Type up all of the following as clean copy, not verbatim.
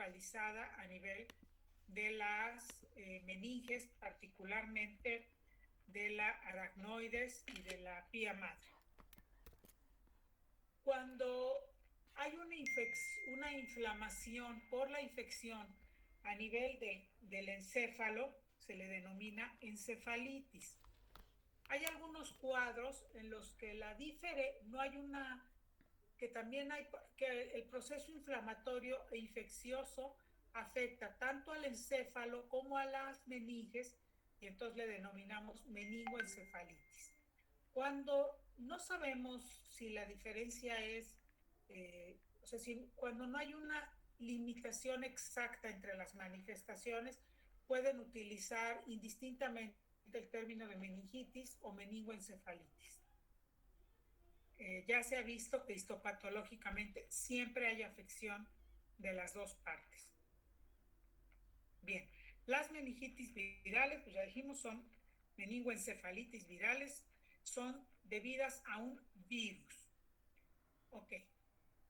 localizada a nivel de las meninges, particularmente de la aracnoides y de la pía madre. Cuando hay una inflamación por la infección a nivel del encéfalo, se le denomina encefalitis. Hay algunos cuadros en los que no hay una, que también hay, que el proceso inflamatorio e infeccioso afecta tanto al encéfalo como a las meninges, y entonces le denominamos meningoencefalitis. Cuando no sabemos si la diferencia es, o sea, cuando no hay una limitación exacta entre las manifestaciones, pueden utilizar indistintamente el término de meningitis o meningoencefalitis. Ya se ha visto que histopatológicamente siempre hay afección de las dos partes. Bien, las meningitis virales, pues ya dijimos, son meningoencefalitis virales, son debidas a un virus. Ok,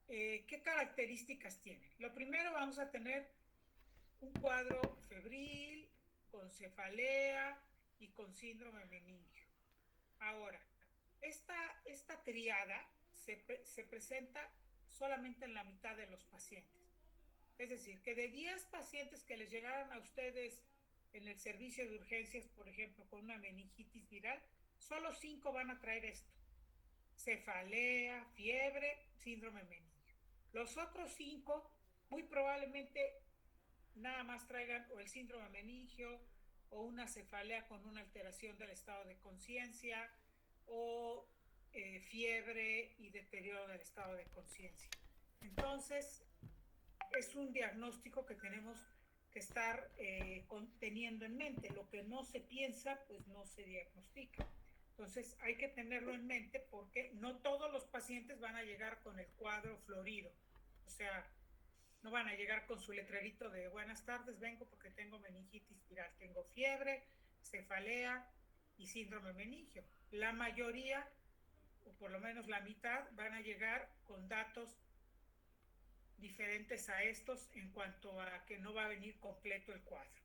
¿qué características tienen? Lo primero, vamos a tener un cuadro febril, con cefalea y con síndrome meningio. Ahora, esta triada se presenta solamente en la mitad de los pacientes. Es decir, que de 10 pacientes que les llegaran a ustedes en el servicio de urgencias, por ejemplo, con una meningitis viral, solo 5 van a traer esto: cefalea, fiebre, síndrome meningio. Los otros 5 muy probablemente nada más traigan o el síndrome meningio o una cefalea con una alteración del estado de conciencia o fiebre y deterioro del estado de conciencia. Entonces, es un diagnóstico que tenemos que estar teniendo en mente. Lo que no se piensa, pues no se diagnostica. Entonces hay que tenerlo en mente porque no todos los pacientes van a llegar con el cuadro florido. O sea, no van a llegar con su letrerito de buenas tardes, vengo porque tengo meningitis viral, tengo fiebre, cefalea y síndrome meningio. La mayoría, o por lo menos la mitad, van a llegar con datos diferentes a estos en cuanto a que no va a venir completo el cuadro.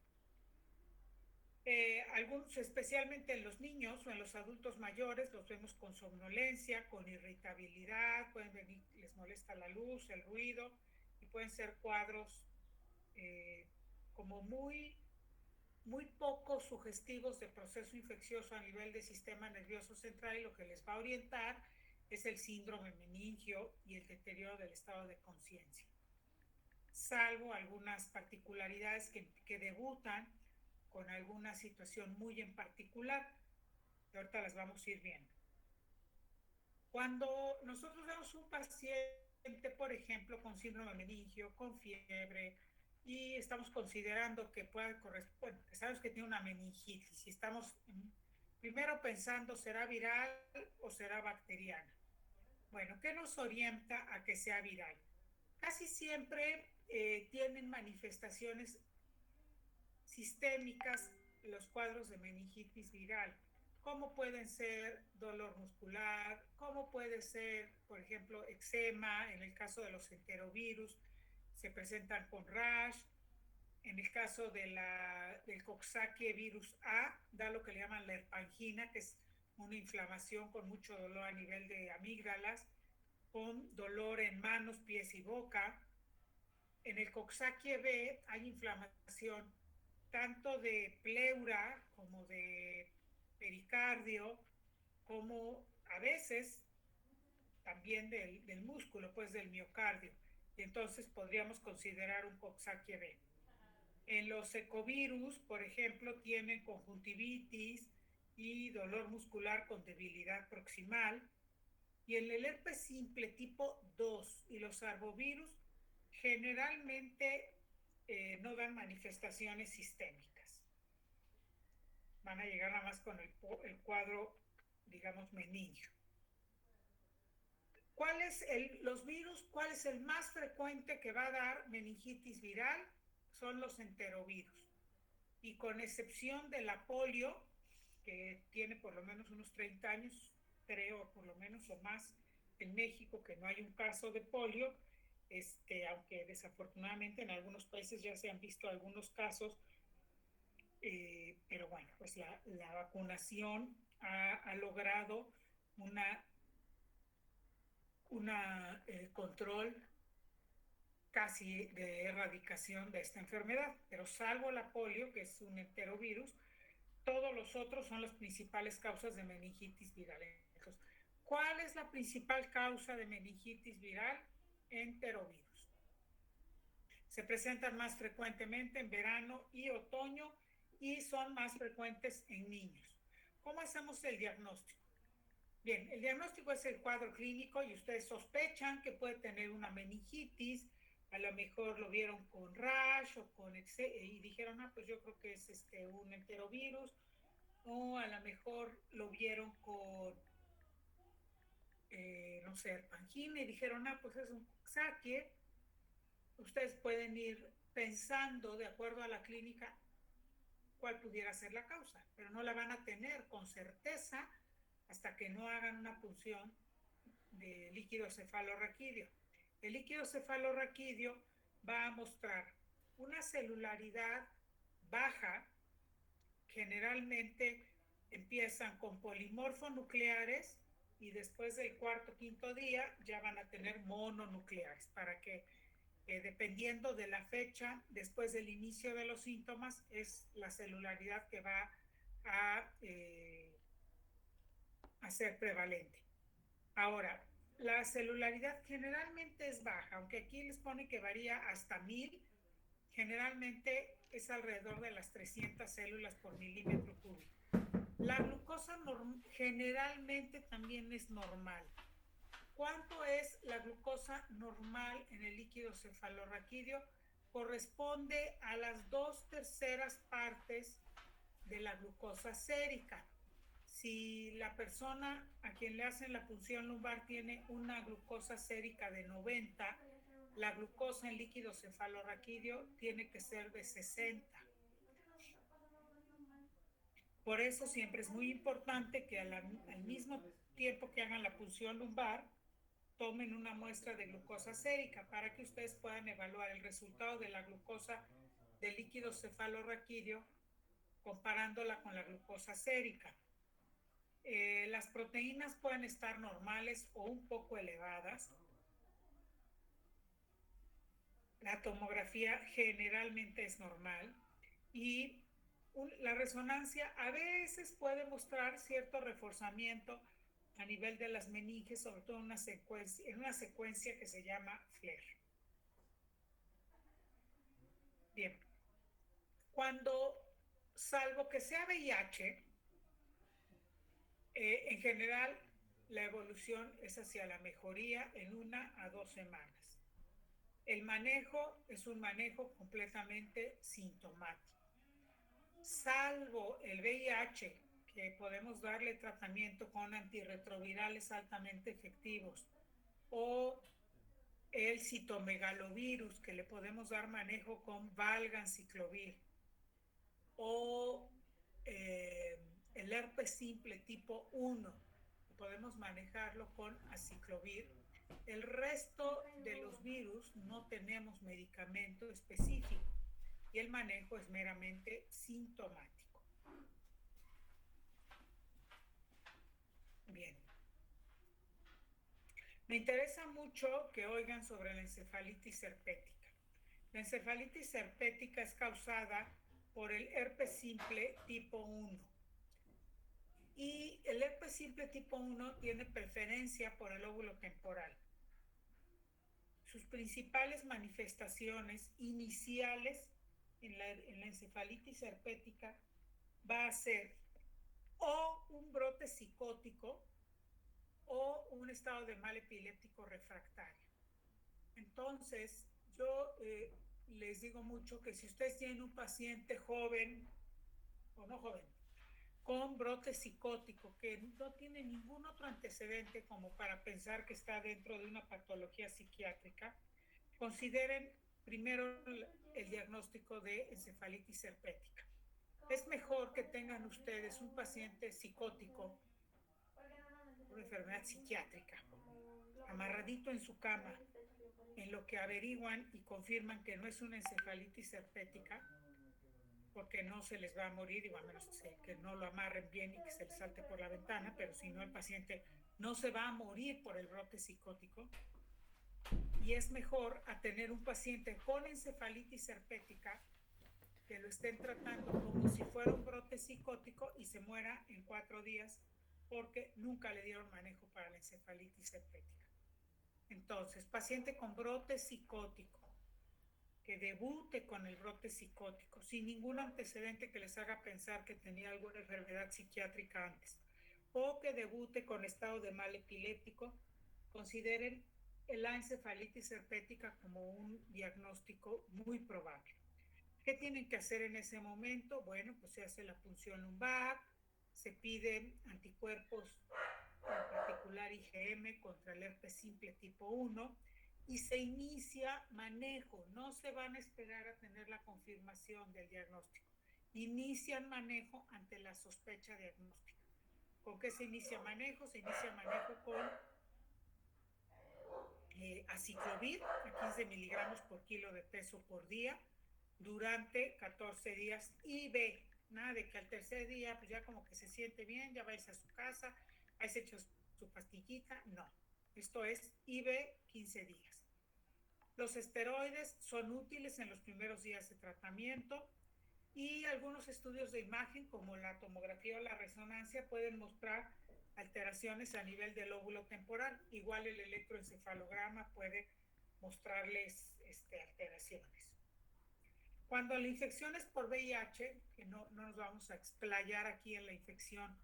Algunos, especialmente en los niños o en los adultos mayores, los vemos con somnolencia, con irritabilidad, pueden venir, les molesta la luz, el ruido, y pueden ser cuadros como muy poco sugestivos de proceso infeccioso a nivel del sistema nervioso central, y lo que les va a orientar es el síndrome meningio y el deterioro del estado de conciencia, salvo algunas particularidades que debutan con alguna situación muy en particular, que ahorita las vamos a ir viendo. Cuando nosotros vemos un paciente, por ejemplo, con síndrome meningio, con fiebre, y estamos considerando que puede corresponder, bueno, sabemos que tiene una meningitis, y estamos primero pensando, ¿será viral o será bacteriana? Bueno, ¿qué nos orienta a que sea viral? Casi siempre tienen manifestaciones sistémicas los cuadros de meningitis viral, como pueden ser dolor muscular, como puede ser, por ejemplo, eczema. En el caso de los enterovirus se presentan con rash. En el caso del Coxsackie virus A, da lo que le llaman la herpangina, que es una inflamación con mucho dolor a nivel de amígdalas, con dolor en manos, pies y boca. En el Coxsackie B hay inflamación tanto de pleura como de pericardio, como a veces también del músculo, pues del miocardio. Y entonces podríamos considerar un Coxsackie B. En los ecovirus, por ejemplo, tienen conjuntivitis y dolor muscular con debilidad proximal. Y en el herpes simple tipo 2 y los arbovirus generalmente no dan manifestaciones sistémicas. Van a llegar nada más con el cuadro, digamos, meningio. Los virus, cuál es el más frecuente que va a dar meningitis viral? Son los enterovirus. Y con excepción de la polio, que tiene por lo menos unos 30 años, creo, por lo menos o más, en México, que no hay un caso de polio, aunque desafortunadamente en algunos países ya se han visto algunos casos, pero bueno, pues la vacunación ha logrado una, control casi de erradicación de esta enfermedad, pero salvo la polio, que es un enterovirus, todos los otros son las principales causas de meningitis viral. Entonces, ¿cuál es la principal causa de meningitis viral? Enterovirus. Se presentan más frecuentemente en verano y otoño y son más frecuentes en niños. ¿Cómo hacemos el diagnóstico? Bien, el diagnóstico es el cuadro clínico y ustedes sospechan que puede tener una meningitis, a lo mejor lo vieron con rash o con y dijeron, pues yo creo que es un enterovirus, o a lo mejor lo vieron con, no sé, pangina y dijeron, pues es un saque. Ustedes pueden ir pensando de acuerdo a la clínica cuál pudiera ser la causa, pero no la van a tener con certeza hasta que no hagan una punción de líquido cefalorraquídeo. El líquido cefalorraquídeo va a mostrar una celularidad baja, generalmente empiezan con polimorfonucleares y después del cuarto o quinto día ya van a tener mononucleares, para que dependiendo de la fecha después del inicio de los síntomas es la celularidad que va a ser prevalente. Ahora, la celularidad generalmente es baja, aunque aquí les pone que varía hasta 1000, generalmente es alrededor de las 300 células por milímetro cúbico. La glucosa generalmente también es normal. ¿Cuánto es la glucosa normal en el líquido cefalorraquídeo? Corresponde a las 2/3 partes de la glucosa sérica. Si la persona a quien le hacen la punción lumbar tiene una glucosa sérica de 90, la glucosa en líquido cefalorraquídeo tiene que ser de 60. Por eso siempre es muy importante que al mismo tiempo que hagan la punción lumbar, tomen una muestra de glucosa sérica para que ustedes puedan evaluar el resultado de la glucosa del líquido cefalorraquídeo comparándola con la glucosa sérica. Las proteínas pueden estar normales o un poco elevadas. La tomografía generalmente es normal y la resonancia a veces puede mostrar cierto reforzamiento a nivel de las meninges, sobre todo en una secuencia que se llama FLAIR. Bien, salvo que sea VIH, en general la evolución es hacia la mejoría en 1 a 2 semanas. El manejo es un manejo completamente sintomático. Salvo el VIH, que podemos darle tratamiento con antirretrovirales altamente efectivos, o el citomegalovirus, que le podemos dar manejo con valganciclovir, o el herpes simple tipo 1, que podemos manejarlo con aciclovir. El resto de los virus no tenemos medicamento específico y el manejo es meramente sintomático. Bien. Me interesa mucho que oigan sobre la encefalitis herpética. La encefalitis herpética es causada por el herpes simple tipo 1. Y el herpes simple tipo 1 tiene preferencia por el lóbulo temporal. Sus principales manifestaciones iniciales en la encefalitis herpética va a ser o un brote psicótico o un estado de mal epiléptico refractario. Entonces, yo les digo mucho que si ustedes tienen un paciente joven o no joven, con brote psicótico, que no tiene ningún otro antecedente como para pensar que está dentro de una patología psiquiátrica, consideren primero el diagnóstico de encefalitis herpética. Es mejor que tengan ustedes un paciente psicótico, una enfermedad psiquiátrica, amarradito en su cama, en lo que averiguan y confirman que no es una encefalitis herpética, porque no se les va a morir, digo, a menos que no lo amarren bien y que se les salte por la ventana, pero si no, el paciente no se va a morir por el brote psicótico. Y es mejor a tener un paciente con encefalitis herpética que lo estén tratando como si fuera un brote psicótico y se muera en 4 días porque nunca le dieron manejo para la encefalitis herpética. Entonces, paciente con brote psicótico, que debute con el brote psicótico, sin ningún antecedente que les haga pensar que tenía alguna enfermedad psiquiátrica antes, o que debute con estado de mal epiléptico, consideren la encefalitis herpética como un diagnóstico muy probable. ¿Qué tienen que hacer en ese momento? Bueno, pues se hace la punción lumbar, se piden anticuerpos, en particular IgM contra el herpes simple tipo 1, y se inicia manejo. No se van a esperar a tener la confirmación del diagnóstico. Inician manejo ante la sospecha diagnóstica. ¿Con qué se inicia manejo? Se inicia manejo con aciclovir a 15 miligramos por kilo de peso por día durante 14 días IV. Nada de que al tercer día pues ya como que se siente bien, ya va a irse a su casa, ahí se echó su pastillita. No, esto es IV 15 días. Los esteroides son útiles en los primeros días de tratamiento y algunos estudios de imagen como la tomografía o la resonancia pueden mostrar alteraciones a nivel del lóbulo temporal. Igual el electroencefalograma puede mostrarles alteraciones. Cuando la infección es por VIH, que no nos vamos a explayar aquí en la infección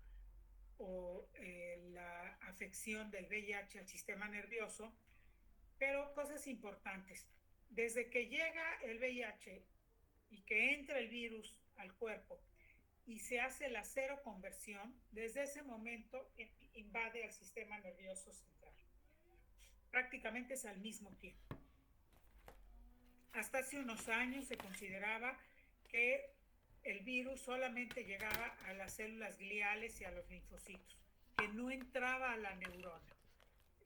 o la afección del VIH al sistema nervioso, pero cosas importantes. Desde que llega el VIH y que entra el virus al cuerpo y se hace la seroconversión, desde ese momento invade al sistema nervioso central. Prácticamente es al mismo tiempo. Hasta hace unos años se consideraba que el virus solamente llegaba a las células gliales y a los linfocitos, que no entraba a la neurona.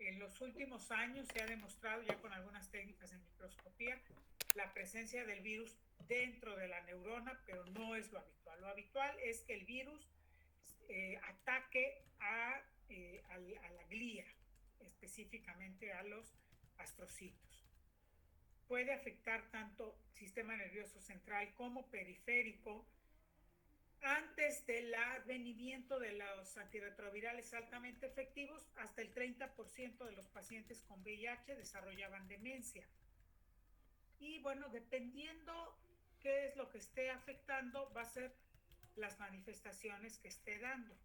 En los últimos años se ha demostrado, ya con algunas técnicas de microscopía, la presencia del virus dentro de la neurona, pero no es lo habitual. Lo habitual es que el virus ataque a la glía, específicamente a los astrocitos. Puede afectar tanto sistema nervioso central como periférico. Antes del advenimiento de los antirretrovirales altamente efectivos, hasta el 30% de los pacientes con VIH desarrollaban demencia. Y bueno, dependiendo qué es lo que esté afectando, va a ser las manifestaciones que esté dando.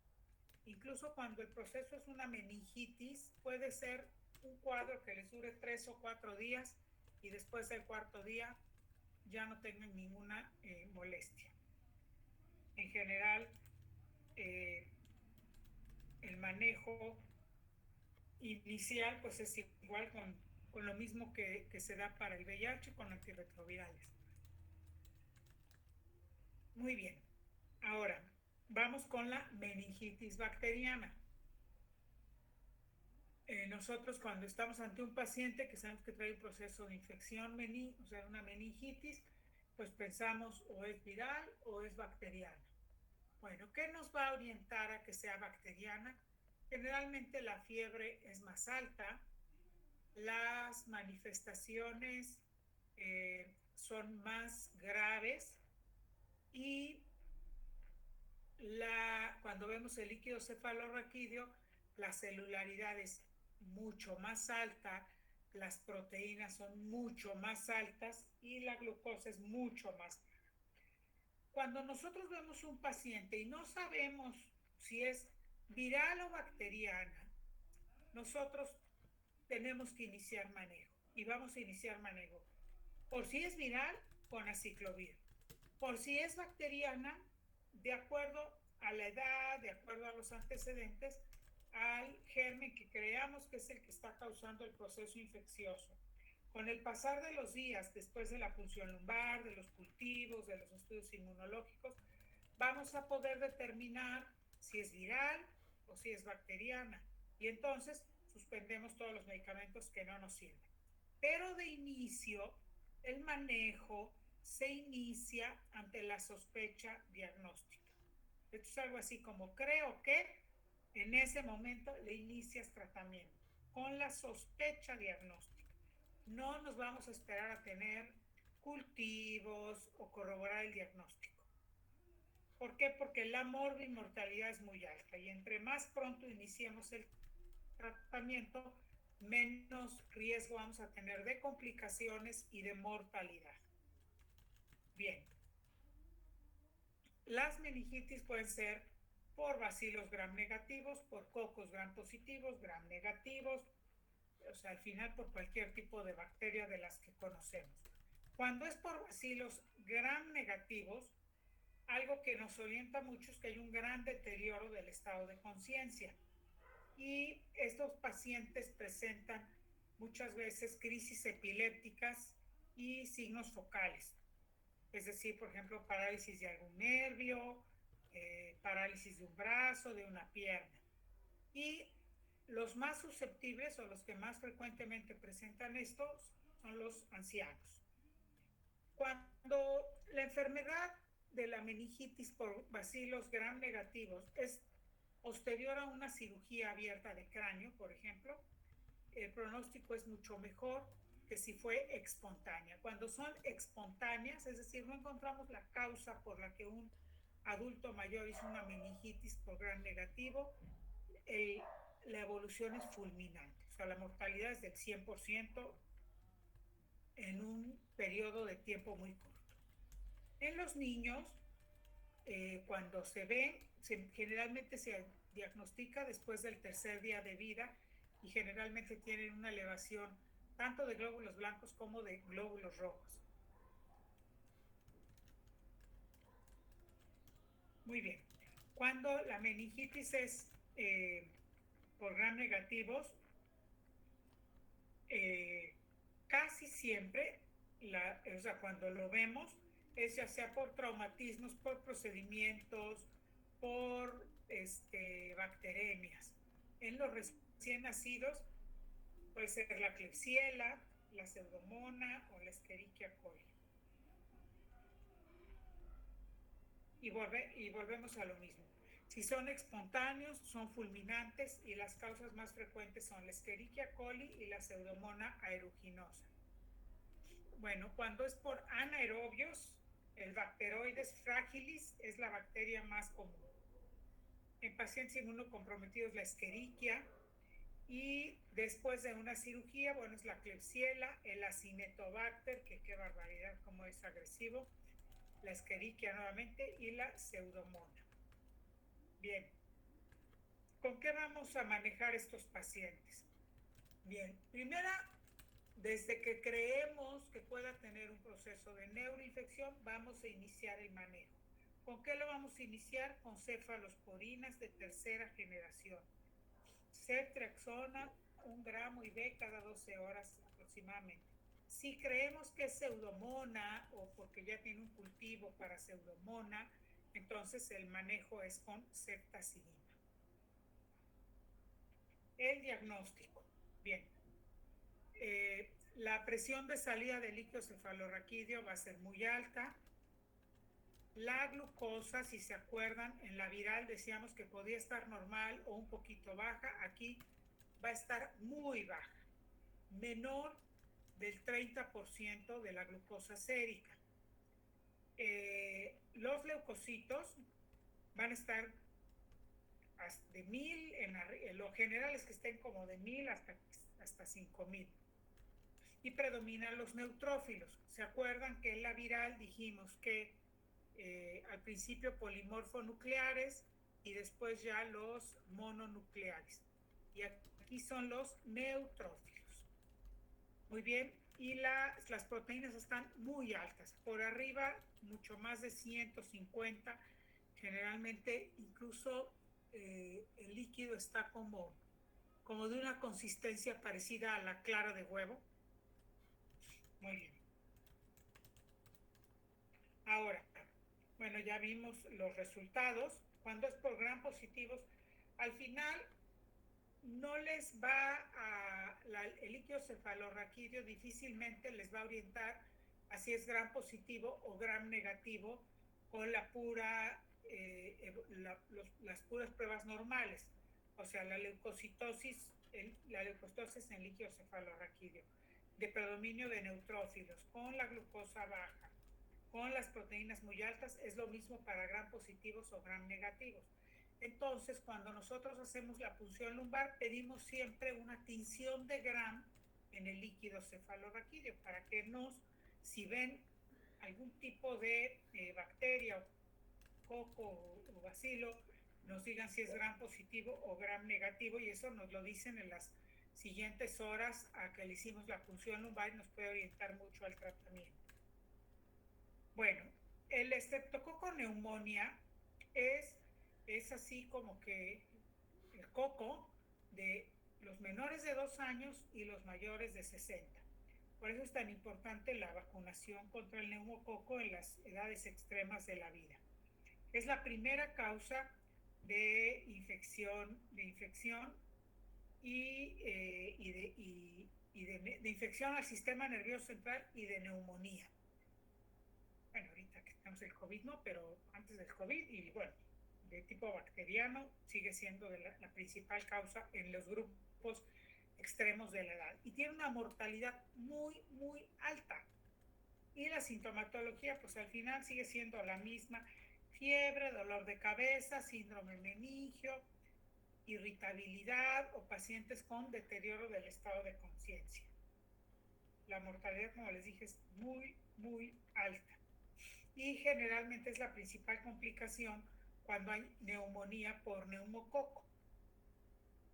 Incluso cuando el proceso es una meningitis, puede ser un cuadro que les dure 3 o 4 días y después del cuarto día ya no tengan ninguna molestia. En general, el manejo inicial pues es igual con lo mismo que se da para el VIH con antirretrovirales. Muy bien, ahora vamos con la meningitis bacteriana. Nosotros cuando estamos ante un paciente que sabemos que trae un proceso de infección, o sea, una meningitis, pues pensamos o es viral o es bacteriana. Bueno, ¿qué nos va a orientar a que sea bacteriana? Generalmente la fiebre es más alta, las manifestaciones son más graves y cuando vemos el líquido cefalorraquídeo, la celularidad es mucho más alta, las proteínas son mucho más altas y la glucosa es mucho más alta. Cuando nosotros vemos un paciente y no sabemos si es viral o bacteriana, nosotros tenemos que iniciar manejo y vamos a iniciar manejo. Por si es viral, con aciclovir. Por si es bacteriana, de acuerdo a la edad, de acuerdo a los antecedentes, al germen que creamos que es el que está causando el proceso infeccioso. Con el pasar de los días, después de la punción lumbar, de los cultivos, de los estudios inmunológicos, vamos a poder determinar si es viral o si es bacteriana. Y entonces suspendemos todos los medicamentos que no nos sirven. Pero de inicio, el manejo se inicia ante la sospecha diagnóstica. Esto es algo así como creo que en ese momento le inicias tratamiento con la sospecha diagnóstica. No nos vamos a esperar a tener cultivos o corroborar el diagnóstico. ¿Por qué? Porque la morbimortalidad es muy alta y entre más pronto iniciemos el tratamiento, menos riesgo vamos a tener de complicaciones y de mortalidad. Bien, las meningitis pueden ser por bacilos gram negativos, por cocos gram positivos, gram negativos, o sea, al final por cualquier tipo de bacteria de las que conocemos. Cuando es por bacilos gram negativos, algo que nos orienta mucho es que hay un gran deterioro del estado de conciencia. Y estos pacientes presentan muchas veces crisis epilépticas y signos focales. Es decir, por ejemplo, parálisis de algún nervio, parálisis de un brazo, de una pierna. Y los más susceptibles o los que más frecuentemente presentan esto son los ancianos. Cuando la enfermedad de la meningitis por bacilos gram negativos es posterior a una cirugía abierta de cráneo, por ejemplo, el pronóstico es mucho mejor que si fue espontánea. Cuando son espontáneas, es decir, no encontramos la causa por la que un adulto mayor hizo una meningitis por gram negativo, la evolución es fulminante. O sea, la mortalidad es del 100% en un periodo de tiempo muy corto. En los niños, cuando se ve, generalmente se diagnostica después del tercer día de vida y generalmente tienen una elevación tanto de glóbulos blancos como de glóbulos rojos. Muy bien. Cuando la meningitis es por gram negativos, casi siempre, o sea, cuando lo vemos, es ya sea por traumatismos, por procedimientos, por bacteremias. En los recién nacidos puede ser la Klebsiella, la Pseudomonas o la Escherichia coli. Y volvemos a lo mismo. Si son espontáneos, son fulminantes y las causas más frecuentes son la Escherichia coli y la Pseudomonas aeruginosa. Bueno, cuando es por anaerobios, el Bacteroides fragilis es la bacteria más común. En pacientes inmunocomprometidos, la Escherichia. Y después de una cirugía, bueno, es la Klebsiella, el Acinetobacter, que qué barbaridad, cómo es agresivo, la Escherichia nuevamente y la Pseudomonas. Bien, ¿con qué vamos a manejar estos pacientes? Bien, primera, desde que creemos que pueda tener un proceso de neuroinfección, vamos a iniciar el manejo. ¿Con qué lo vamos a iniciar? Con cefalosporinas de tercera generación. Ceftriaxona, 1 gramo IV cada 12 horas aproximadamente. Si creemos que es Pseudomonas o porque ya tiene un cultivo para Pseudomonas, entonces el manejo es con ceftazidima. El diagnóstico. Bien. La presión de salida del líquido cefalorraquídeo va a ser muy alta. La glucosa, si se acuerdan, en la viral decíamos que podía estar normal o un poquito baja. Aquí va a estar muy baja, menor del 30% de la glucosa sérica. Los leucocitos van a estar de 1000, en lo general es que estén como de 1000 hasta 5000. Y predominan los neutrófilos. ¿Se acuerdan que en la viral dijimos que al principio polimorfonucleares y después ya los mononucleares? Y aquí son los neutrófilos. Muy bien, y las proteínas están muy altas, por arriba mucho más de 150, generalmente incluso el líquido está como de una consistencia parecida a la clara de huevo. Muy bien. Ahora, bueno, ya vimos los resultados. Cuando es por gram positivos, al final no les va el líquido cefalorraquídeo difícilmente les va a orientar a si es gram positivo o gram negativo con las puras pruebas normales, o sea, la leucocitosis en líquido cefalorraquídeo, de predominio de neutrófilos, con la glucosa baja, con las proteínas muy altas, es lo mismo para gram positivos o gram negativos. Entonces, cuando nosotros hacemos la punción lumbar, pedimos siempre una tinción de gram en el líquido cefalorraquídeo para que si ven algún tipo de bacteria, coco o bacilo, nos digan si es gram positivo o gram negativo, y eso nos lo dicen en las siguientes horas a que le hicimos la punción lumbar y nos puede orientar mucho al tratamiento. Bueno, el Streptococcus pneumoniae es así como que el coco de los menores de 2 años y los mayores de 60. Por eso es tan importante la vacunación contra el neumococo en las edades extremas de la vida. Es la primera causa de infección y de infección al sistema nervioso central y de neumonía. Bueno, ahorita que tenemos el COVID, no, pero antes del COVID, y bueno, de tipo bacteriano, sigue siendo la principal causa en los grupos extremos de la edad. Y tiene una mortalidad muy, muy alta. Y la sintomatología, pues al final sigue siendo la misma: fiebre, dolor de cabeza, síndrome meningio, irritabilidad o pacientes con deterioro del estado de conciencia. La mortalidad, como les dije, es muy, muy alta. Y generalmente es la principal complicación cuando hay neumonía por neumococo.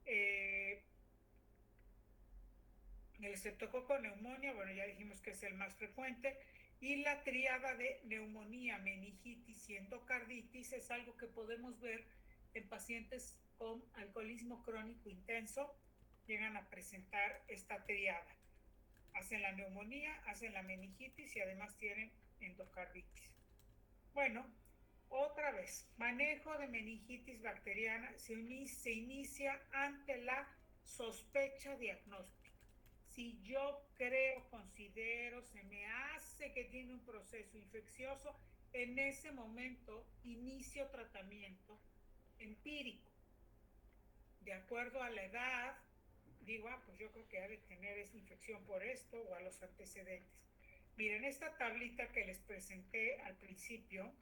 El Streptococcus pneumoniae, bueno, ya dijimos que es el más frecuente, y la tríada de neumonía, meningitis y endocarditis es algo que podemos ver en pacientes con alcoholismo crónico intenso. Llegan a presentar esta tríada. Hacen la neumonía, hacen la meningitis y además tienen endocarditis. Bueno, otra vez, manejo de meningitis bacteriana se inicia ante la sospecha diagnóstica. Si yo creo, considero, se me hace que tiene un proceso infeccioso, en ese momento inicio tratamiento empírico. De acuerdo a la edad, digo, pues yo creo que ha de tener esa infección por esto o a los antecedentes. Miren, esta tablita que les presenté al principio,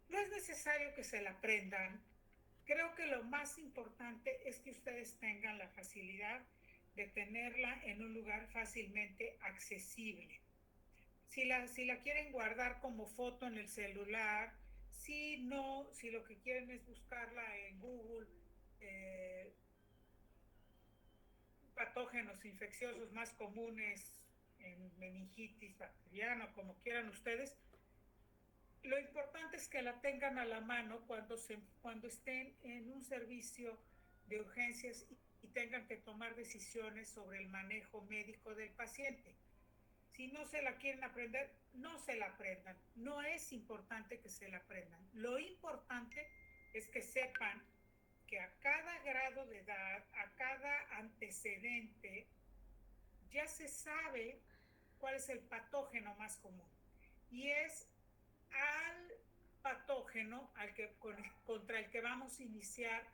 no es necesario que se la aprendan. Creo que lo más importante es que ustedes tengan la facilidad de tenerla en un lugar fácilmente accesible. Si la quieren guardar como foto en el celular, si lo que quieren es buscarla en Google, patógenos infecciosos más comunes en meningitis bacteriana, como quieran ustedes, lo importante es que la tengan a la mano cuando estén en un servicio de urgencias y tengan que tomar decisiones sobre el manejo médico del paciente. Si no se la quieren aprender, no se la aprendan. No es importante que se la aprendan. Lo importante es que sepan que a cada grado de edad, a cada antecedente, ya se sabe cuál es el patógeno más común. Y es al patógeno contra el que vamos a iniciar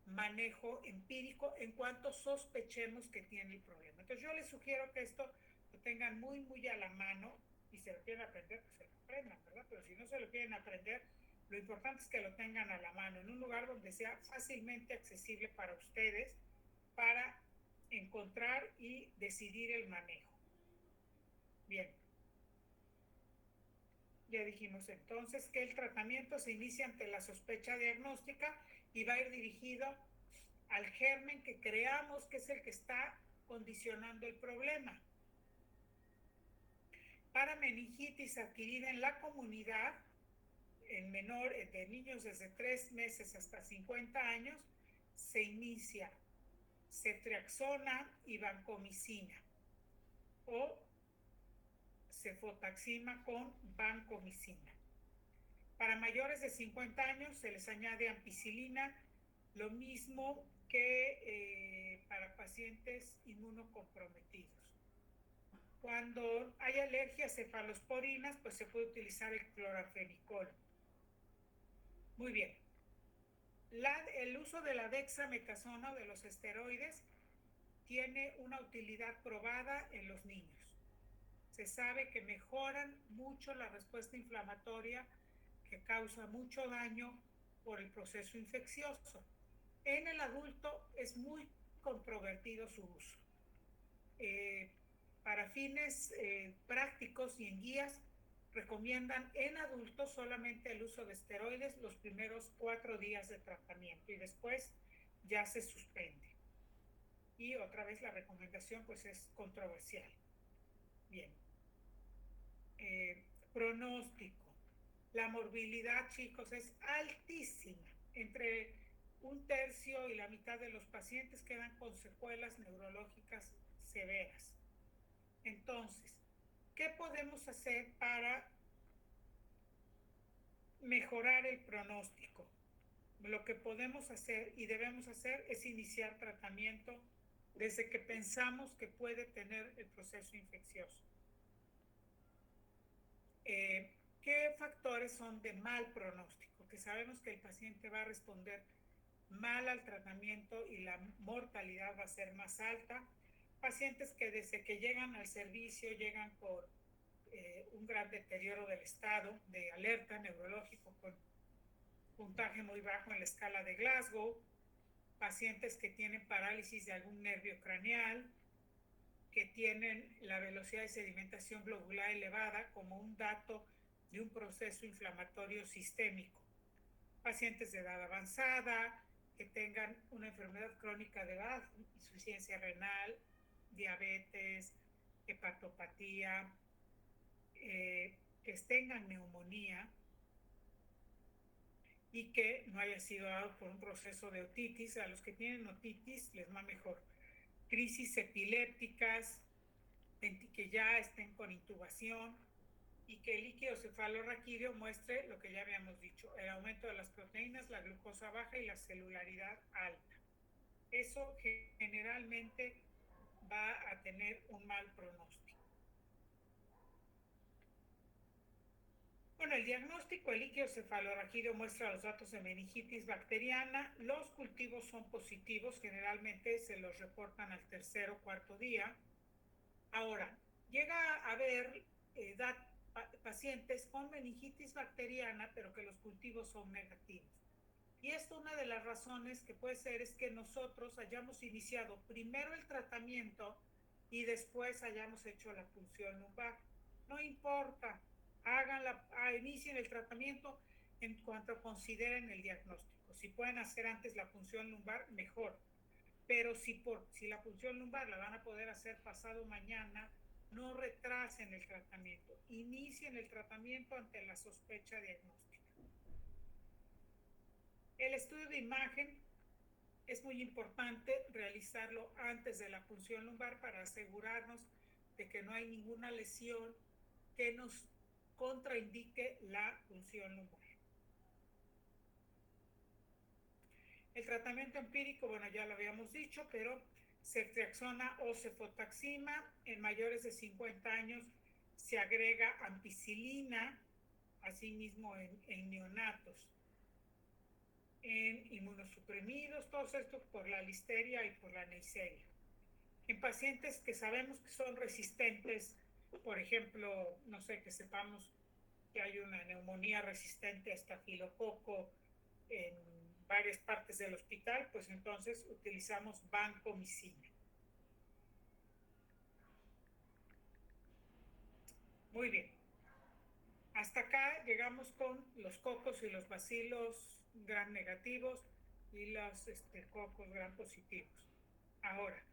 manejo empírico en cuanto sospechemos que tiene el problema. Entonces yo les sugiero que esto lo tengan muy, muy a la mano, y si lo quieren aprender, pues se lo aprendan, ¿verdad? Pero si no se lo quieren aprender, lo importante es que lo tengan a la mano, en un lugar donde sea fácilmente accesible para ustedes, para encontrar y decidir el manejo. Bien. Ya dijimos entonces que el tratamiento se inicia ante la sospecha diagnóstica y va a ir dirigido al germen que creamos que es el que está condicionando el problema. Para meningitis adquirida en la comunidad, de niños desde 3 meses hasta 50 años, se inicia ceftriaxona y vancomicina o cefotaxima con vancomicina. Para mayores de 50 años se les añade ampicilina, lo mismo que para pacientes inmunocomprometidos. Cuando hay alergias cefalosporinas, pues se puede utilizar el clorafenicol. Muy bien. El uso de la dexametasona o de los esteroides tiene una utilidad probada en los niños. Se sabe que mejoran mucho la respuesta inflamatoria que causa mucho daño por el proceso infeccioso. En el adulto es muy controvertido su uso. Para fines prácticos y en guías recomiendan en adultos solamente el uso de esteroides los primeros 4 días de tratamiento y después ya se suspende. Y otra vez la recomendación pues es controversial. Bien. Pronóstico. La morbilidad, chicos, es altísima. Entre 1/3 y la mitad de los pacientes quedan con secuelas neurológicas severas. Entonces, ¿qué podemos hacer para mejorar el pronóstico? Lo que podemos hacer y debemos hacer es iniciar tratamiento desde que pensamos que puede tener el proceso infeccioso. ¿Qué factores son de mal pronóstico? Que sabemos que el paciente va a responder mal al tratamiento y la mortalidad va a ser más alta. Pacientes que desde que llegan al servicio llegan por un gran deterioro del estado de alerta neurológico con puntaje muy bajo en la escala de Glasgow, pacientes que tienen parálisis de algún nervio craneal, que tienen la velocidad de sedimentación globular elevada como un dato de un proceso inflamatorio sistémico, pacientes de edad avanzada, que tengan una enfermedad crónica de edad, insuficiencia renal, diabetes, hepatopatía, que tengan neumonía y que no haya sido dado por un proceso de otitis. A los que tienen otitis les va mejor. Crisis epilépticas, que ya estén con intubación y que el líquido cefalorraquídeo muestre lo que ya habíamos dicho, el aumento de las proteínas, la glucosa baja y la celularidad alta. Eso generalmente va a tener un mal pronóstico. Bueno, el diagnóstico, el líquido cefalorraquídeo muestra los datos de meningitis bacteriana. Los cultivos son positivos, generalmente se los reportan al 3.º o 4.º día. Ahora, llega a haber pacientes con meningitis bacteriana, pero que los cultivos son negativos. Y esto, una de las razones que puede ser es que nosotros hayamos iniciado primero el tratamiento y después hayamos hecho la punción lumbar. No importa, inicien el tratamiento en cuanto consideren el diagnóstico. Si pueden hacer antes la punción lumbar, mejor. Pero si la punción lumbar la van a poder hacer pasado mañana, no retrasen el tratamiento. Inicien el tratamiento ante la sospecha diagnóstica. El estudio de imagen es muy importante realizarlo antes de la punción lumbar para asegurarnos de que no hay ninguna lesión que nos contraindique la punción lumbar. El tratamiento empírico, bueno, ya lo habíamos dicho, pero ceftriaxona o cefotaxima. En mayores de 50 años se agrega ampicilina, asimismo en neonatos. En inmunosuprimidos, todos estos por la listeria y por la neisseria. En pacientes que sabemos que son resistentes, por ejemplo, no sé, que sepamos que hay una neumonía resistente a estafilococo en varias partes del hospital, pues entonces utilizamos vancomicina. Muy bien. Hasta acá llegamos con los cocos y los bacilos gram negativos y los cocos gram positivos. Ahora,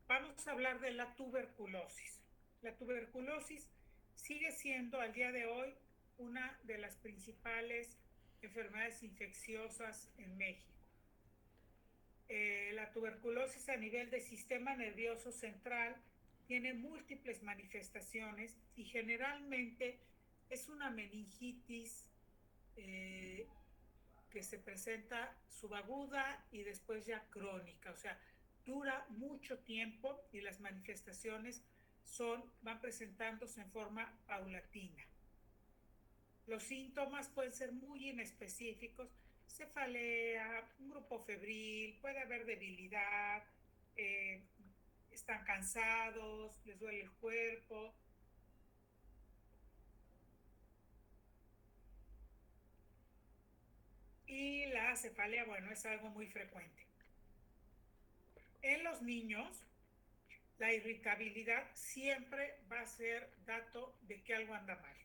vamos a hablar de la tuberculosis. La tuberculosis sigue siendo al día de hoy una de las principales enfermedades infecciosas en México. La tuberculosis a nivel del sistema nervioso central tiene múltiples manifestaciones y generalmente es una meningitis que se presenta subaguda y después ya crónica, o sea, dura mucho tiempo y las manifestaciones van presentándose en forma paulatina. Los síntomas pueden ser muy inespecíficos, cefalea, un grupo febril, puede haber debilidad, eh, están cansados, les duele el cuerpo. Y la cefalea, bueno, es algo muy frecuente. En los niños, la irritabilidad siempre va a ser dato de que algo anda mal.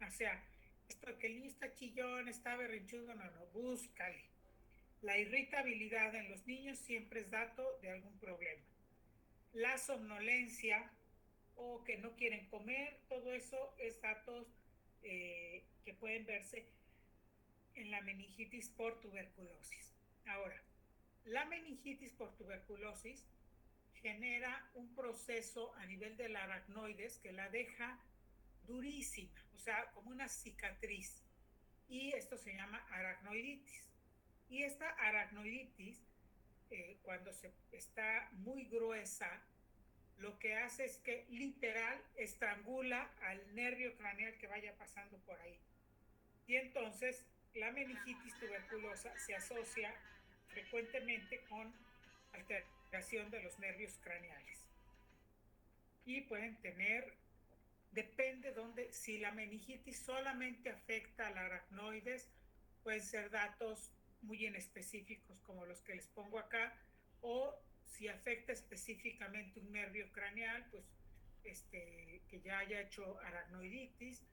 O sea, esto de que el niño está chillón, está berrinchudo, no, búscale. La irritabilidad en los niños siempre es dato de algún problema. La somnolencia o que no quieren comer, todo eso es datos que pueden verse en la meningitis por tuberculosis. Ahora, la meningitis por tuberculosis genera un proceso a nivel de la aracnoides que la deja durísima, o sea, como una cicatriz. Y esto se llama aracnoiditis. Y esta aracnoiditis, cuando está muy gruesa, lo que hace es que literal estrangula al nervio craneal que vaya pasando por ahí. Y entonces la meningitis tuberculosa se asocia frecuentemente con alteración de los nervios craneales. Y pueden tener, depende dónde, si la meningitis solamente afecta al aracnoides, pueden ser datos muy inespecíficos como los que les pongo acá, o si afecta específicamente un nervio craneal, pues que ya haya hecho aracnoiditis,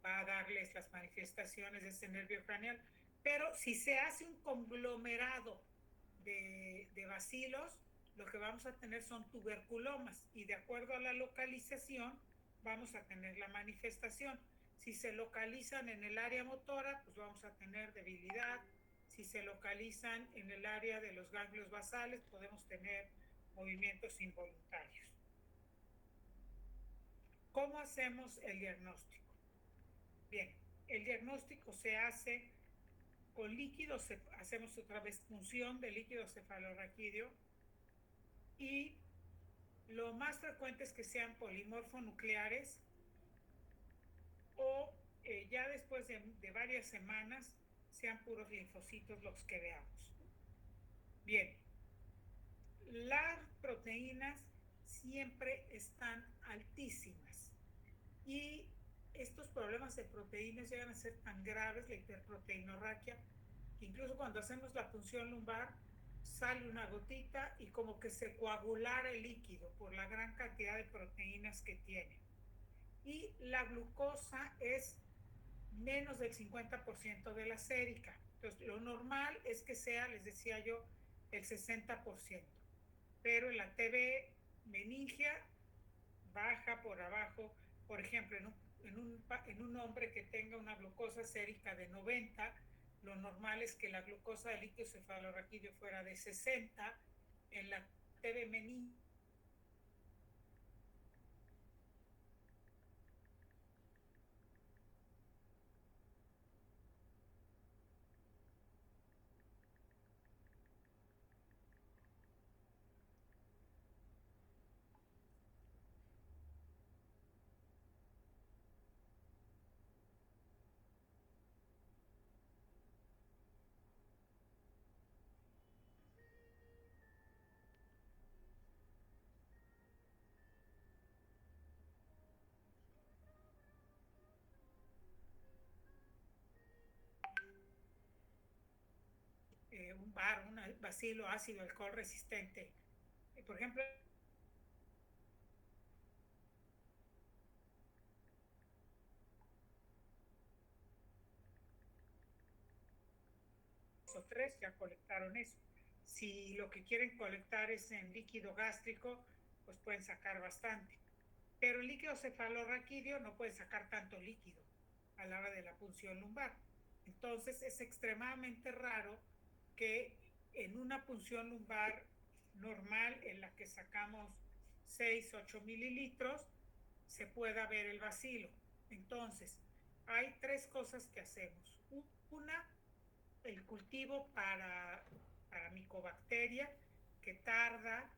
va a darles las manifestaciones de ese nervio craneal. Pero si se hace un conglomerado de bacilos, lo que vamos a tener son tuberculomas y de acuerdo a la localización vamos a tener la manifestación. Si se localizan en el área motora, pues vamos a tener debilidad. Si se localizan en el área de los ganglios basales, podemos tener movimientos involuntarios. ¿Cómo hacemos el diagnóstico? Bien, el diagnóstico se hace con líquidos, hacemos otra vez punción de líquido cefalorraquídeo y lo más frecuente es que sean polimorfonucleares o ya después de varias semanas sean puros linfocitos los que veamos. Bien, las proteínas siempre están altísimas y estos problemas de proteínas llegan a ser tan graves, la hiperproteinorraquia, que incluso cuando hacemos la punción lumbar sale una gotita y como que se coagulara el líquido por la gran cantidad de proteínas que tiene. Y la glucosa es menos del 50% de la sérica. Entonces, lo normal es que sea, les decía yo, el 60%. Pero en la TB meningia baja por abajo, por ejemplo, en un hombre que tenga una glucosa sérica de 90, lo normal es que la glucosa del líquido cefalorraquídeo fuera de 60, en la TB meningia un bar, un bacilo ácido alcohol resistente. Por ejemplo, o tres ya colectaron eso. Si lo que quieren colectar es en líquido gástrico, pues pueden sacar bastante. Pero el líquido cefalorraquídeo no puede sacar tanto líquido a la hora de la punción lumbar. Entonces es extremadamente raro que en una punción lumbar normal en la que sacamos 6-8 mililitros se pueda ver el bacilo. Entonces, hay tres cosas que hacemos. Una, el cultivo para micobacteria que tarda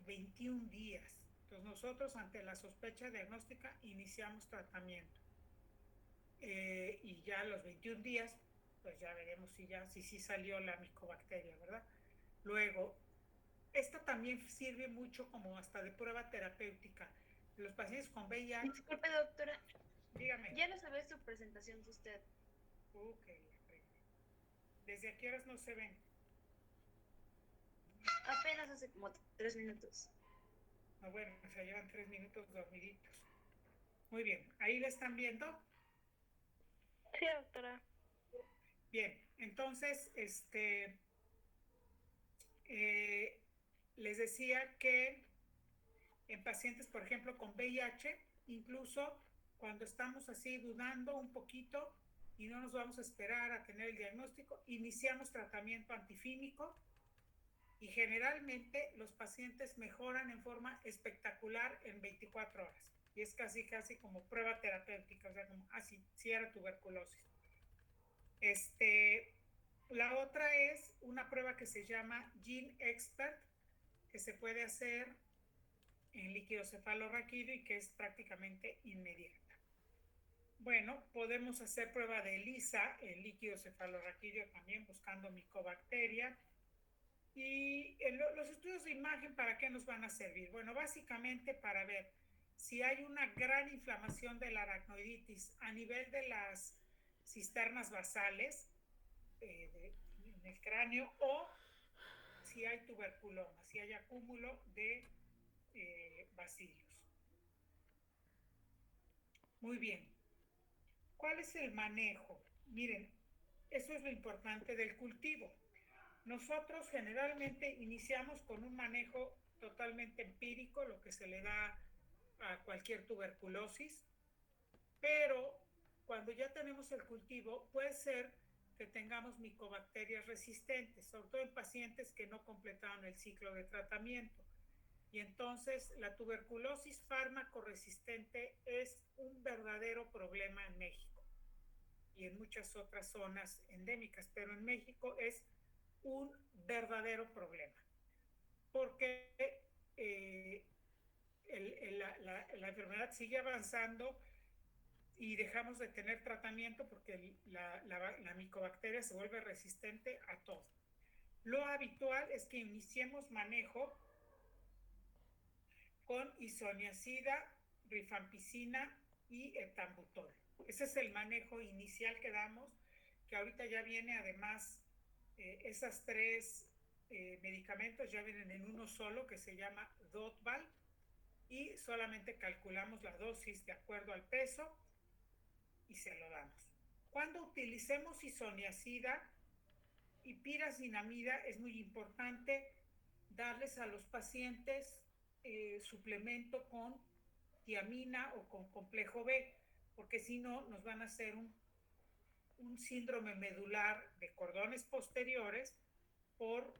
21 días. Entonces nosotros ante la sospecha diagnóstica iniciamos tratamiento. Y ya a los 21 días, pues ya veremos si sí salió la micobacteria, ¿verdad? Luego, esta también sirve mucho como hasta de prueba terapéutica. Los pacientes con VIH... Disculpe, doctora. Dígame. Ya no se ve su presentación de usted. Ok, ¿desde a qué horas no se ven? Apenas hace como 3 minutos. No, bueno, se llevan 3 minutos dormiditos. Muy bien, ¿ahí la están viendo? Sí, doctora. Bien, entonces, les decía que en pacientes, por ejemplo, con VIH, incluso cuando estamos así dudando un poquito y no nos vamos a esperar a tener el diagnóstico, iniciamos tratamiento antifímico y generalmente los pacientes mejoran en forma espectacular en 24 horas. Y es casi como prueba terapéutica, o sea, como, sí era tuberculosis. La otra es una prueba que se llama Gene Expert, que se puede hacer en líquido cefalorraquídeo y que es prácticamente inmediata. Bueno, podemos hacer prueba de ELISA en líquido cefalorraquídeo también buscando micobacteria. Y los estudios de imagen, ¿para qué nos van a servir? Bueno, básicamente para ver si hay una gran inflamación de la aracnoiditis a nivel de las cisternas basales en el cráneo, o si hay tuberculoma, si hay acúmulo de bacilios. Muy bien. ¿Cuál es el manejo? Miren, eso es lo importante del cultivo. Nosotros generalmente iniciamos con un manejo totalmente empírico, lo que se le da a cualquier tuberculosis, pero cuando ya tenemos el cultivo, puede ser que tengamos micobacterias resistentes, sobre todo en pacientes que no completaron el ciclo de tratamiento. Y entonces la tuberculosis fármaco resistente es un verdadero problema en México y en muchas otras zonas endémicas, pero en México es un verdadero problema, porque la enfermedad sigue avanzando y dejamos de tener tratamiento porque la micobacteria se vuelve resistente a todo. Lo habitual es que iniciemos manejo con isoniazida, rifampicina y etambutol. Ese es el manejo inicial que damos, que ahorita ya viene además, esas 3 medicamentos ya vienen en uno solo que se llama Dotval y solamente calculamos la dosis de acuerdo al peso y se lo damos. Cuando utilicemos isoniazida y pirazinamida es muy importante darles a los pacientes suplemento con tiamina o con complejo B, porque si no nos van a hacer un síndrome medular de cordones posteriores por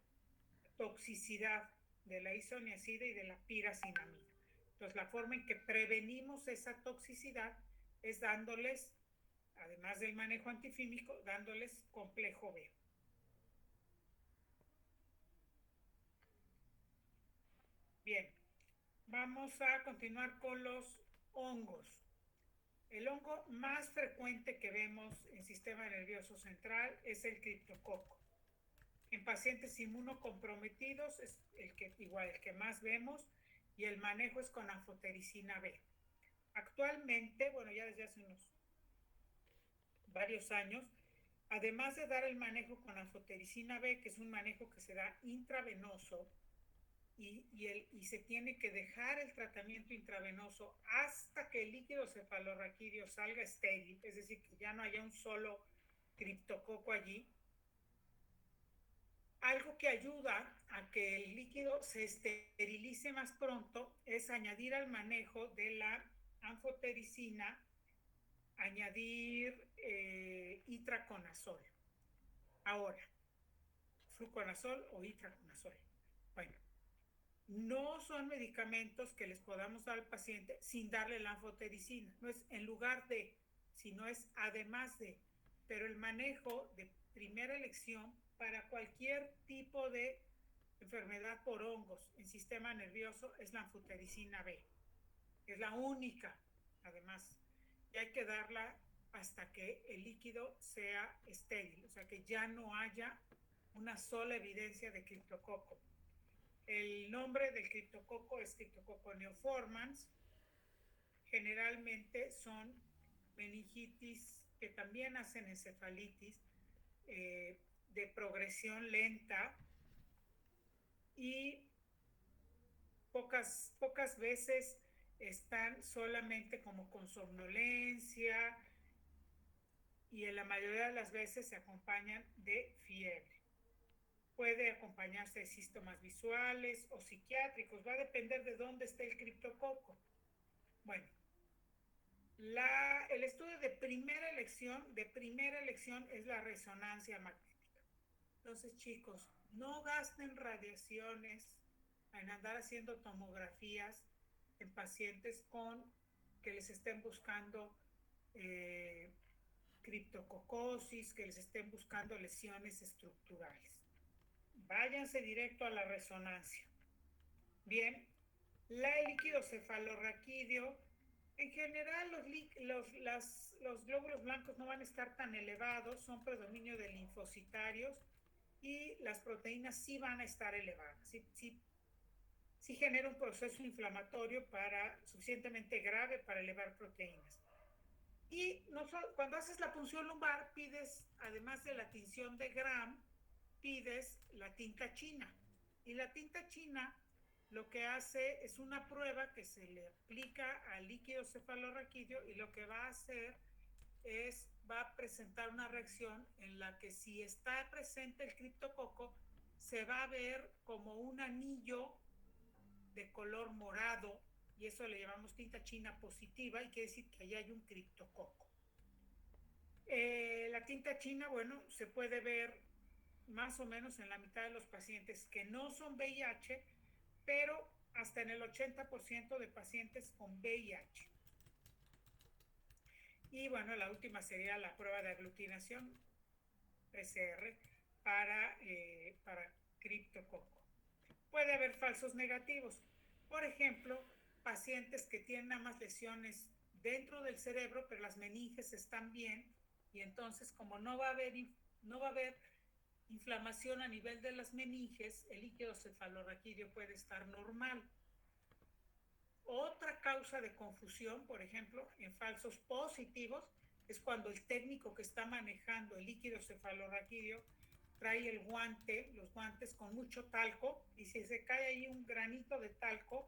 toxicidad de la isoniazida y de la pirazinamida. Entonces, la forma en que prevenimos esa toxicidad es dándoles, además del manejo antifímico, dándoles complejo B. Bien, vamos a continuar con los hongos. El hongo más frecuente que vemos en sistema nervioso central es el criptococo. En pacientes inmunocomprometidos es el que más vemos, y el manejo es con anfotericina B. Actualmente, bueno, ya desde hace unos varios años, además de dar el manejo con anfotericina B, que es un manejo que se da intravenoso, y se tiene que dejar el tratamiento intravenoso hasta que el líquido cefalorraquídeo salga estéril, es decir, que ya no haya un solo criptococo allí. Algo que ayuda a que el líquido se esterilice más pronto es añadir al manejo de la anfotericina, añadir itraconazol. Ahora, fluconazol o itraconazol. Bueno, no son medicamentos que les podamos dar al paciente sin darle la anfotericina. No es en lugar de, sino es además de. Pero el manejo de primera elección para cualquier tipo de enfermedad por hongos en sistema nervioso es la anfotericina B. Es la única, además, y hay que darla hasta que el líquido sea estéril, o sea que ya no haya una sola evidencia de criptococo. El nombre del criptococo es Cryptococcus neoformans. Generalmente son meningitis que también hacen encefalitis de progresión lenta y pocas veces están solamente como con somnolencia y en la mayoría de las veces se acompañan de fiebre. Puede acompañarse de síntomas visuales o psiquiátricos, va a depender de dónde esté el criptococo. Bueno, el estudio de primera elección es la resonancia magnética. Entonces, chicos, no gasten radiaciones en andar haciendo tomografías en pacientes que les estén buscando criptococosis, que les estén buscando lesiones estructurales. Váyanse directo a la resonancia. Bien, el líquido cefalorraquídeo, en general los glóbulos blancos no van a estar tan elevados, son predominio de linfocitarios y las proteínas sí van a estar elevadas, sí genera un proceso inflamatorio suficientemente grave para elevar proteínas. Y cuando haces la punción lumbar, pides, además de la tinción de Gram, pides la tinta china. Y la tinta china lo que hace es una prueba que se le aplica al líquido cefalorraquídeo y lo que va a hacer va a presentar una reacción en la que si está presente el criptococo, se va a ver como un anillo de color morado, y eso le llamamos tinta china positiva, y quiere decir que ahí hay un criptococo. La tinta china, bueno, se puede ver más o menos en la mitad de los pacientes que no son VIH, pero hasta en el 80% de pacientes con VIH. Y bueno, la última sería la prueba de aglutinación PCR para criptococo. Puede haber falsos negativos. Por ejemplo, pacientes que tienen nada más lesiones dentro del cerebro, pero las meninges están bien, y entonces como no va a haber inflamación a nivel de las meninges, el líquido cefalorraquídeo puede estar normal. Otra causa de confusión, por ejemplo, en falsos positivos, es cuando el técnico que está manejando el líquido cefalorraquídeo trae los guantes con mucho talco, y si se cae ahí un granito de talco,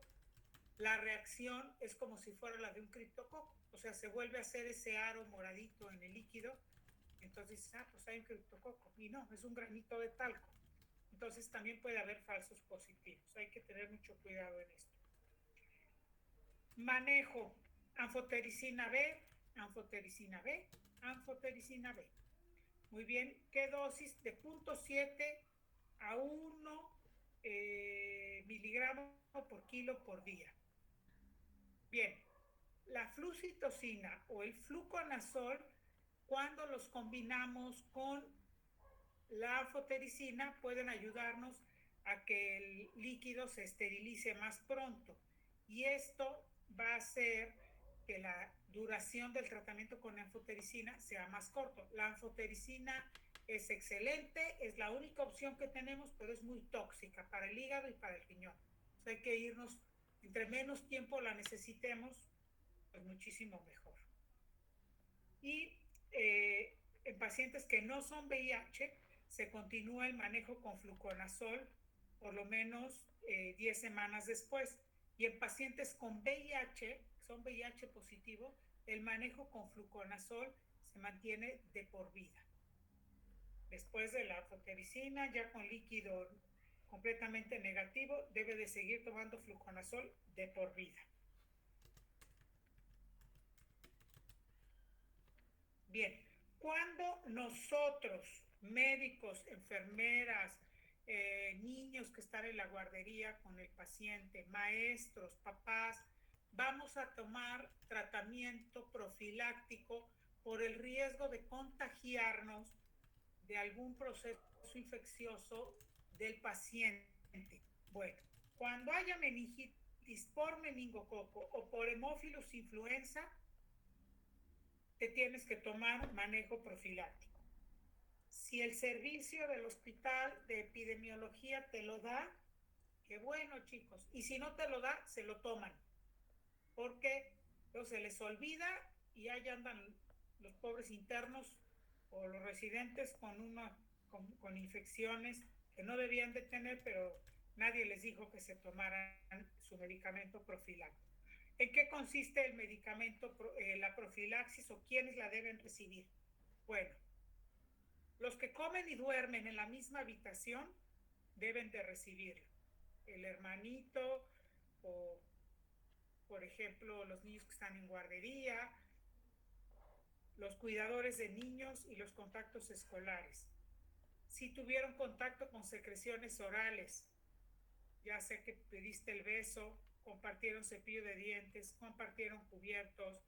la reacción es como si fuera la de un criptococo, o sea, se vuelve a hacer ese aro moradito en el líquido. Entonces, pues hay un criptococo, y no, es un granito de talco. Entonces también puede haber falsos positivos, hay que tener mucho cuidado en esto. Manejo: anfotericina B, anfotericina B, anfotericina B. Muy bien, ¿qué dosis? De 0.7 a 1 miligramos por kilo por día. Bien, la flucitocina o el fluconazol, cuando los combinamos con la anfotericina, pueden ayudarnos a que el líquido se esterilice más pronto, y esto va a hacer que la duración del tratamiento con anfotericina sea más corto. La anfotericina es excelente, es la única opción que tenemos, pero es muy tóxica para el hígado y para el riñón. O sea, hay que irnos, entre menos tiempo la necesitemos, pues muchísimo mejor. Y en pacientes que no son VIH, se continúa el manejo con fluconazol por lo menos 10 semanas después. Y en pacientes con VIH, son VIH positivo, el manejo con fluconazol se mantiene de por vida. Después de la anfotericina, ya con líquido completamente negativo, debe de seguir tomando fluconazol de por vida. Bien, cuando nosotros, médicos, enfermeras, niños que están en la guardería con el paciente, maestros, papás, vamos a tomar tratamiento profiláctico por el riesgo de contagiarnos de algún proceso infeccioso del paciente. Bueno, cuando haya meningitis por meningococo o por Haemophilus influenza, te tienes que tomar manejo profiláctico. Si el servicio del hospital de epidemiología te lo da, qué bueno, chicos. Y si no te lo da, se lo toman. Porque luego se les olvida y ahí andan los pobres internos o los residentes con infecciones que no debían de tener, pero nadie les dijo que se tomaran su medicamento profiláctico. ¿En qué consiste el medicamento, la profilaxis o quiénes la deben recibir? Bueno, los que comen y duermen en la misma habitación deben de recibirlo. El hermanito o, por ejemplo, los niños que están en guardería, los cuidadores de niños y los contactos escolares. Si tuvieron contacto con secreciones orales, ya sea que pediste el beso, compartieron cepillo de dientes, compartieron cubiertos,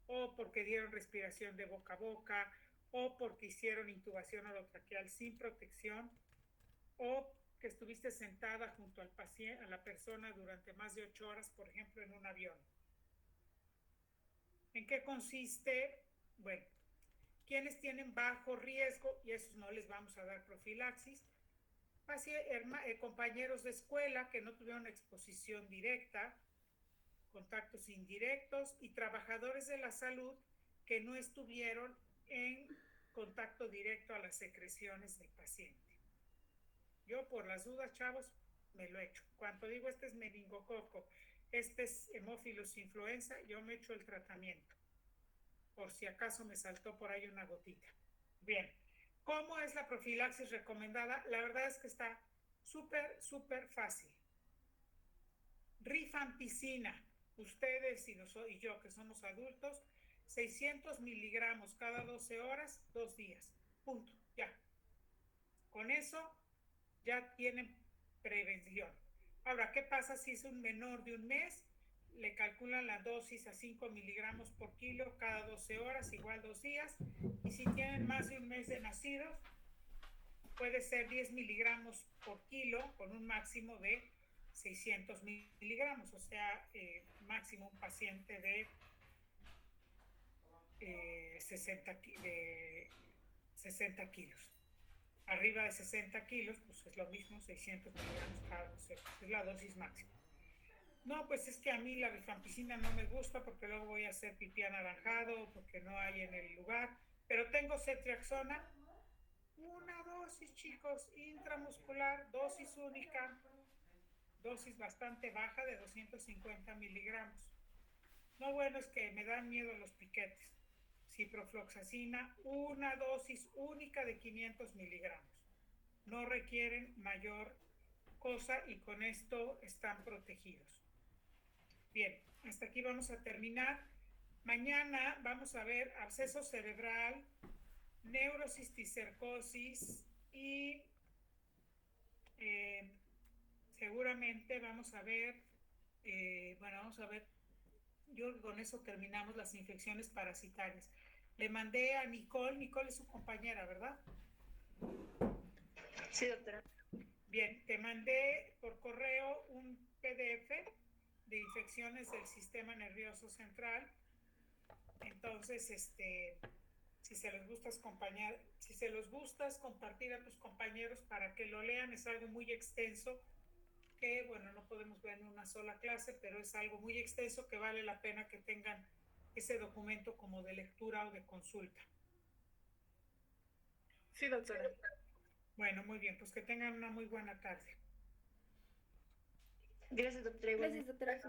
o porque dieron respiración de boca a boca, o porque hicieron intubación orotraqueal sin protección, o que estuviste sentada junto al paciente, a la persona durante más de 8 horas, por ejemplo, en un avión. ¿En qué consiste? Bueno, quienes tienen bajo riesgo, y a esos no les vamos a dar profilaxis, compañeros de escuela que no tuvieron exposición directa, contactos indirectos y trabajadores de la salud que no estuvieron en contacto directo a las secreciones del paciente. Yo, por las dudas, chavos, me lo echo. Cuando digo este es meningococo, este es Haemophilus influenza, yo me echo el tratamiento, por si acaso me saltó por ahí una gotita. Bien. ¿Cómo es la profilaxis recomendada? La verdad es que está súper fácil. Rifampicina, ustedes y yo que somos adultos, 600 miligramos cada 12 horas, 2 días. Punto, ya. Con eso ya tienen prevención. Ahora, ¿qué pasa si es un menor de un mes? Le calculan la dosis a 5 miligramos por kilo cada 12 horas, igual 2 días. Y si tienen más de un mes de nacidos, puede ser 10 miligramos por kilo con un máximo de 600 miligramos, o sea, máximo un paciente de 60 kilos. Arriba de 60 kilos, pues es lo mismo, 600 miligramos cada 12 horas, es la dosis máxima. No, pues es que a mí la rifampicina no me gusta porque luego voy a hacer pipí anaranjado, porque no hay en el lugar, pero tengo ceftriaxona, una dosis, chicos, intramuscular, dosis única, dosis bastante baja de 250 miligramos. No, bueno, es que me dan miedo los piquetes. Ciprofloxacina, una dosis única de 500 miligramos. No requieren mayor cosa y con esto están protegidos. Bien, hasta aquí vamos a terminar. Mañana vamos a ver absceso cerebral, neurocisticercosis y seguramente vamos a ver, yo con eso terminamos las infecciones parasitarias. Le mandé a Nicole es su compañera, ¿verdad? Sí, doctora. Bien, te mandé por correo un PDF de infecciones del sistema nervioso central. Entonces, si se los gustas compartir a tus compañeros para que lo lean, es algo muy extenso que, bueno, no podemos ver en una sola clase, pero es algo muy extenso que vale la pena que tengan ese documento como de lectura o de consulta. Sí, doctora. Bueno, muy bien, pues que tengan una muy buena tarde. Gracias, doctora. Gracias, doctora.